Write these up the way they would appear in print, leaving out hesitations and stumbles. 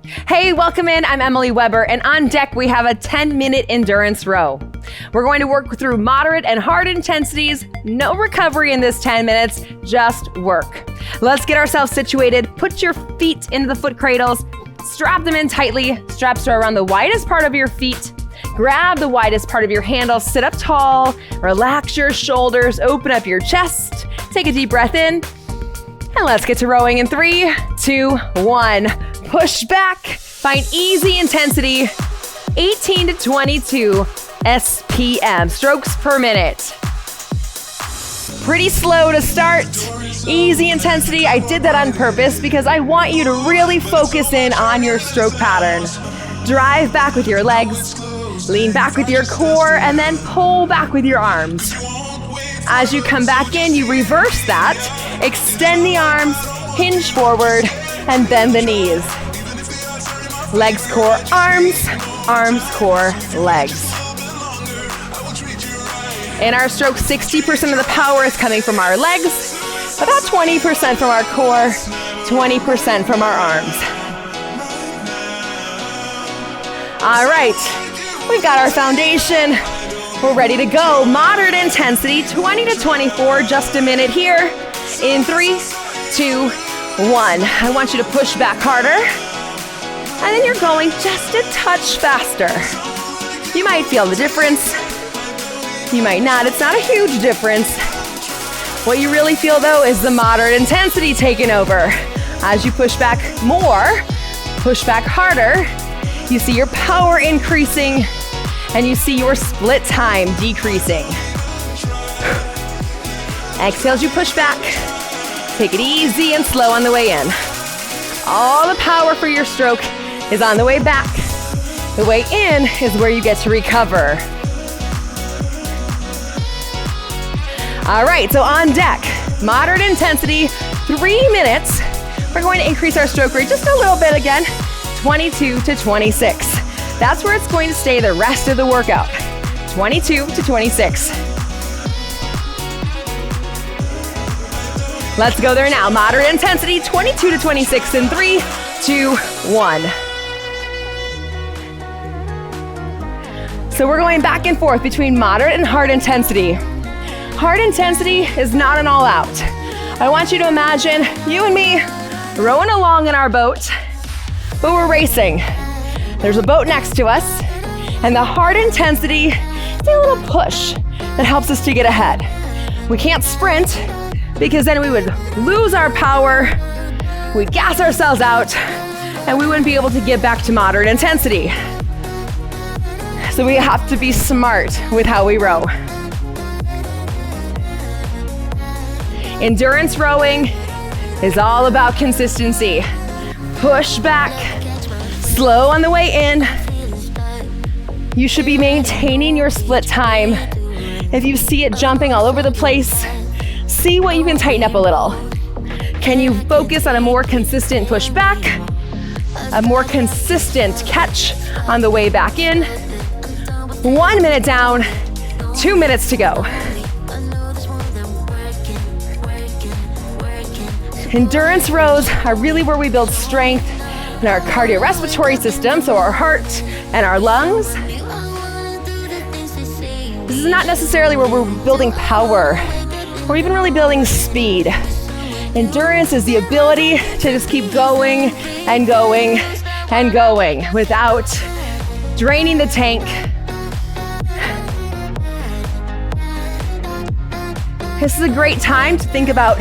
Hey, welcome in. I'm Emily Weber, and on deck we have a 10-minute endurance row. We're going to work through moderate and hard intensities. No recovery in this 10 minutes, just work. Let's get ourselves situated. Put your feet into the foot cradles. Strap them in tightly. Straps are around the widest part of your feet. Grab the widest part of your handles. Sit up tall. Relax your shoulders. Open up your chest. Take a deep breath in. And let's get to rowing in 3, 2, 1. Push back. Find easy intensity. 18 to 22 SPM, strokes per minute. Pretty slow to start. Easy intensity. I did that on purpose because I want you to really focus in on your stroke pattern. Drive back with your legs. Lean back with your core and then pull back with your arms. As you come back in, you reverse that. Extend the arms, hinge forward, and bend the knees. Legs, core, arms, arms, core, legs. In our stroke, 60% of the power is coming from our legs, about 20% from our core, 20% from our arms. All right, we've got our foundation. We're ready to go. Moderate intensity, 20 to 24, just a minute here. In 3, 2, 1. I want you to push back harder. And then you're going just a touch faster. You might feel the difference. You might not. It's not a huge difference. What you really feel though is the moderate intensity taking over. As you push back more, push back harder, you see your power increasing and you see your split time decreasing. Exhale as you push back. Take it easy and slow on the way in. All the power for your stroke is on the way back. The way in is where you get to recover. All right, so on deck, moderate intensity, 3 minutes. We're going to increase our stroke rate just a little bit again, 22 to 26. That's where it's going to stay the rest of the workout, 22 to 26. Let's go there now. Moderate intensity, 22 to 26 in 3, 2, 1. So we're going back and forth between moderate and hard intensity. Hard intensity is not an all out. I want you to imagine you and me rowing along in our boat, but we're racing. There's a boat next to us, and the hard intensity is a little push that helps us to get ahead. We can't sprint because then we would lose our power, we'd gas ourselves out, and we wouldn't be able to get back to moderate intensity. So we have to be smart with how we row. Endurance rowing is all about consistency. Push back, slow on the way in. You should be maintaining your split time. If you see it jumping all over the place, see what you can tighten up a little. Can you focus on a more consistent push back, a more consistent catch on the way back in? 1 minute down, 2 minutes to go. Endurance rows are really where we build strength in our cardiorespiratory system, so our heart and our lungs. This is not necessarily where we're building power or even really building speed. Endurance is the ability to just keep going and going and going without draining the tank. This is a great time to think about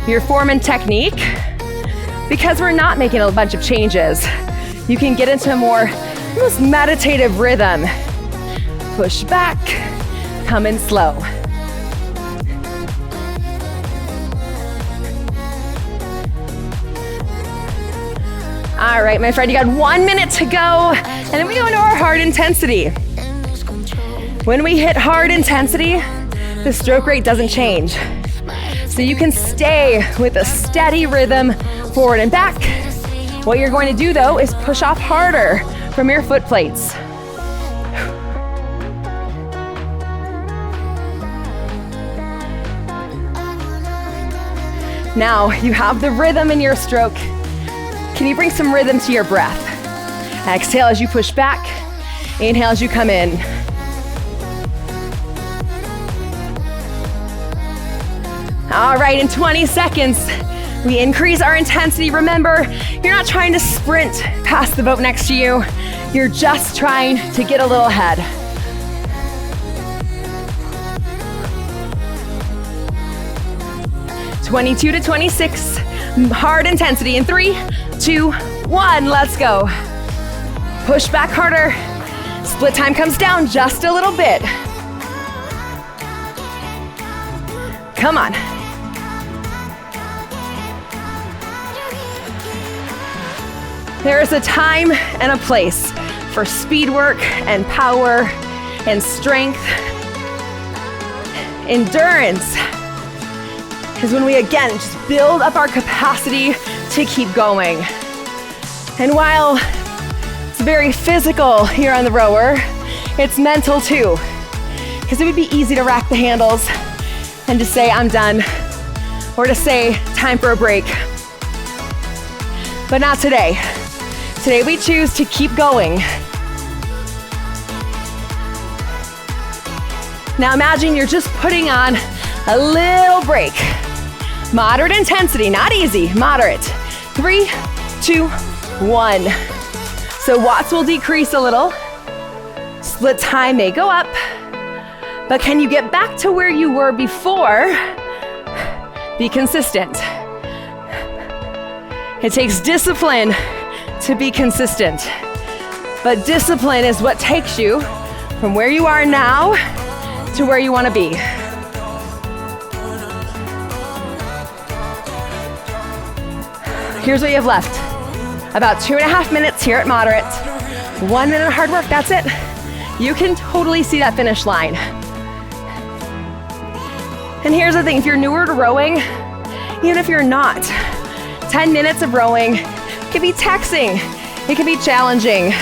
your form and technique because we're not making a bunch of changes. You can get into a more almost meditative rhythm. Push back, come in slow. All right, my friend, you got 1 minute to go, and then we go into our hard intensity. When we hit hard intensity, the stroke rate doesn't change. So you can stay with a steady rhythm forward and back. What you're going to do though is push off harder from your foot plates. Now you have the rhythm in your stroke. Can you bring some rhythm to your breath? Exhale as you push back. Inhale as you come in. All right, in 20 seconds, we increase our intensity. Remember, you're not trying to sprint past the boat next to you. You're just trying to get a little ahead. (22 to 26), hard intensity in 3, 2, 1, let's go. Push back harder. Split time comes down just a little bit. Come on. There is a time and a place for speed work and power and strength. Endurance is when we again just build up our capacity to keep going. And while it's very physical here on the rower, it's mental too. Because it would be easy to rack the handles and to say, I'm done, or to say, time for a break. But not today. Today we choose to keep going. Now imagine you're just putting on a little break. Moderate intensity, not easy, moderate. 3, 2, 1. So watts will decrease a little. Split time may go up. But can you get back to where you were before? Be consistent. It takes discipline to be consistent. But discipline is what takes you from where you are now to where you want to be. Here's what you have left. About 2.5 minutes here at moderate. 1 minute of hard work, that's it. You can totally see that finish line. And here's the thing, if you're newer to rowing, even if you're not, 10 minutes of rowing can be taxing. It can be challenging.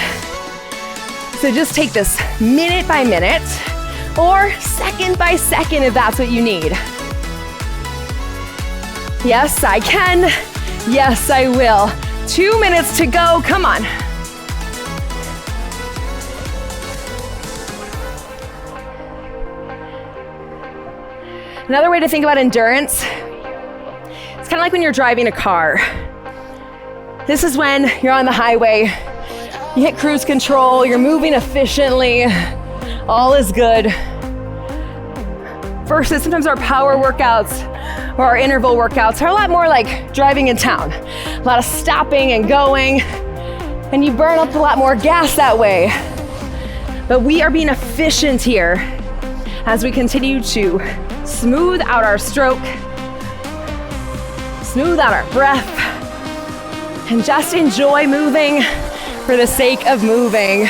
So just take this minute by minute or second by second if that's what you need. Yes, I can. Yes, I will. 2 minutes to go, come on. Another way to think about endurance, it's kind of like when you're driving a car. This is when you're on the highway, you hit cruise control, you're moving efficiently, all is good. Versus sometimes our power workouts or our interval workouts are a lot more like driving in town. A lot of stopping and going, and you burn up a lot more gas that way. But we are being efficient here as we continue to smooth out our stroke, smooth out our breath, and just enjoy moving for the sake of moving.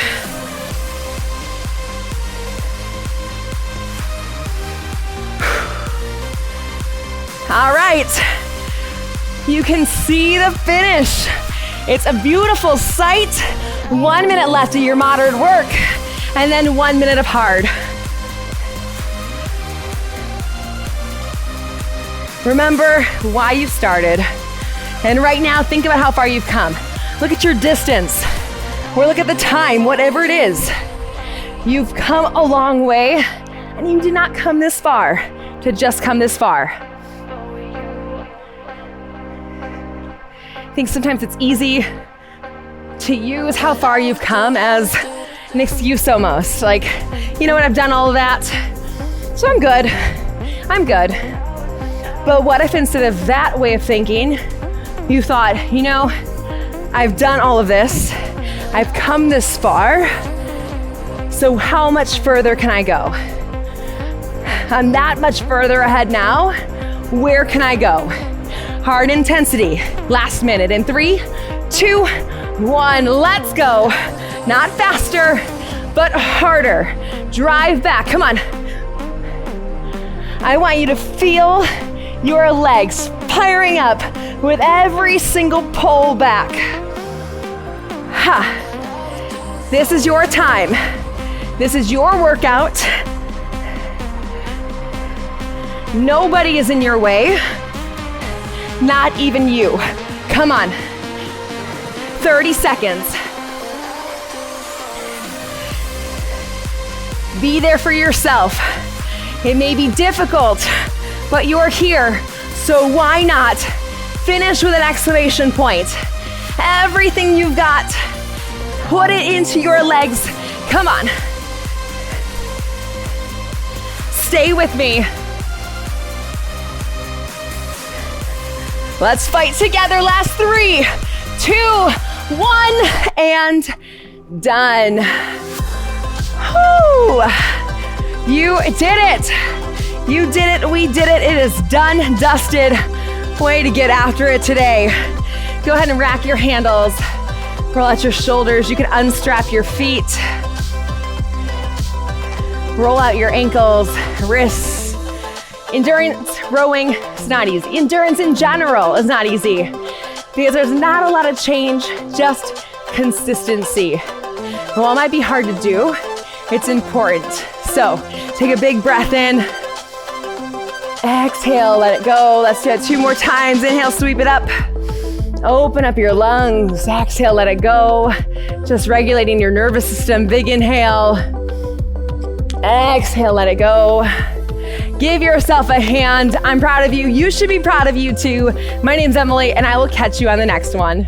All right, you can see the finish. It's a beautiful sight. 1 minute left of your moderate work, and then 1 minute of hard. Remember why you started. And right now, think about how far you've come. Look at your distance, or look at the time, whatever it is. You've come a long way, and you did not come this far to just come this far. I think sometimes it's easy to use how far you've come as an excuse almost. Like, you know what, I've done all of that, so I'm good. I'm good. But what if instead of that way of thinking, you thought, you know, I've done all of this, I've come this far, so how much further can I go? I'm that much further ahead now, where can I go? Hard intensity, last minute in 3, 2, 1, let's go. Not faster, but harder. Drive back, come on. I want you to feel your legs firing up with every single pull back. Ha. This is your time. This is your workout. Nobody is in your way, not even you. Come on, 30 seconds. Be there for yourself. It may be difficult, but you're here, so why not finish with an exclamation point? Everything you've got, put it into your legs. Come on. Stay with me. Let's fight together. Last 3, 2, 1, and done. Whew. You did it. You did it. We did it. It is done, dusted. Way to get after it today. Go ahead and rack your handles. Roll out your shoulders. You can unstrap your feet. Roll out your ankles, wrists. Endurance rowing is not easy. Endurance in general is not easy because there's not a lot of change, just consistency. While it might be hard to do, it's important. So take a big breath in. Exhale, let it go. Let's do it 2 more times. Inhale, sweep it up. Open up your lungs. Exhale, let it go. Just regulating your nervous system. Big inhale. Exhale, let it go. Give yourself a hand. I'm proud of you. You should be proud of you too. My name's Emily, and I will catch you on the next one.